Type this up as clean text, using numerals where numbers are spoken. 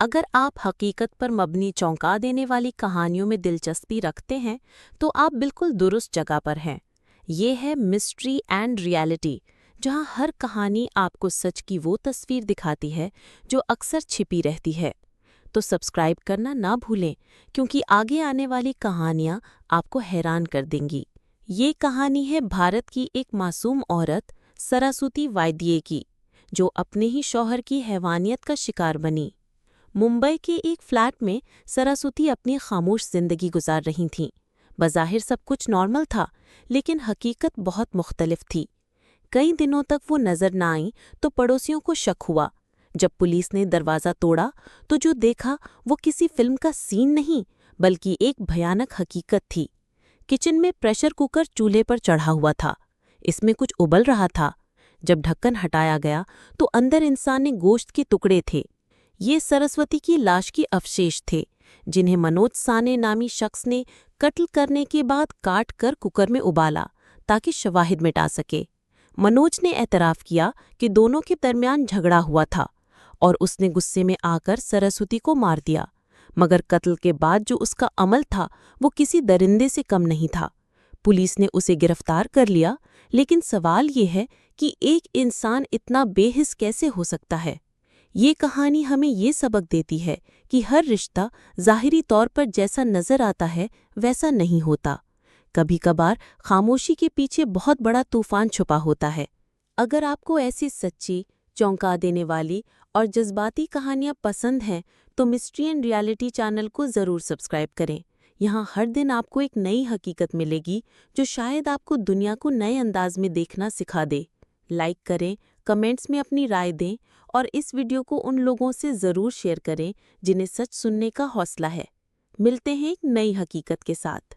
अगर आप हकीकत पर मबनी चौंका देने वाली कहानियों में दिलचस्पी रखते हैं तो आप बिल्कुल दुरुस्त जगह पर हैं। ये है मिस्ट्री एंड रियलिटी, जहां हर कहानी आपको सच की वो तस्वीर दिखाती है जो अक्सर छिपी रहती है। तो सब्सक्राइब करना ना भूलें, क्योंकि आगे आने वाली कहानियां आपको हैरान कर देंगी। ये कहानी है भारत की एक मासूम औरत सरस्वती वायद्य की, जो अपने ही शौहर की हैवानियत का शिकार बनी। मुंबई के एक फ्लैट में सरस्वती अपनी खामोश जिंदगी गुजार रही थीं। बज़ाहिर सब कुछ नॉर्मल था, लेकिन हकीकत बहुत मुख्तलिफ थी। कई दिनों तक वो नजर न आई तो पड़ोसियों को शक हुआ। जब पुलिस ने दरवाज़ा तोड़ा तो जो देखा वो किसी फिल्म का सीन नहीं, बल्कि एक भयानक हकीकत थी। किचन में प्रेशर कुकर चूल्हे पर चढ़ा हुआ था। इसमें कुछ उबल रहा था। जब ढक्कन हटाया गया तो अंदर इंसानी गोश्त के टुकड़े थे। ये सरस्वती की लाश के अवशेष थे, जिन्हें मनोज साने नामी शख्स ने कत्ल करने के बाद काट कर कुकर में उबाला ताकि शवाहिद मिटा सके। मनोज ने एतराफ़ किया कि दोनों के दरमियान झगड़ा हुआ था और उसने गुस्से में आकर सरस्वती को मार दिया। मगर कत्ल के बाद जो उसका अमल था वो किसी दरिंदे से कम नहीं था। पुलिस ने उसे गिरफ्तार कर लिया, लेकिन सवाल ये है कि एक इंसान इतना बेहिस कैसे हो सकता है। ये कहानी हमें ये सबक देती है कि हर रिश्ता ज़ाहिरी तौर पर जैसा नज़र आता है वैसा नहीं होता। कभी कभार खामोशी के पीछे बहुत बड़ा तूफान छुपा होता है। अगर आपको ऐसी सच्ची, चौंका देने वाली और जज्बाती कहानियाँ पसंद हैं तो मिस्ट्री एंड रियलिटी चैनल को ज़रूर सब्सक्राइब करें। यहाँ हर दिन आपको एक नई हकीकत मिलेगी जो शायद आपको दुनिया को नए अंदाज में देखना सिखा दे। लाइक करें, कमेंट्स में अपनी राय दें और इस वीडियो को उन लोगों से ज़रूर शेयर करें जिन्हें सच सुनने का हौसला है। मिलते हैं एक नई हकीकत के साथ।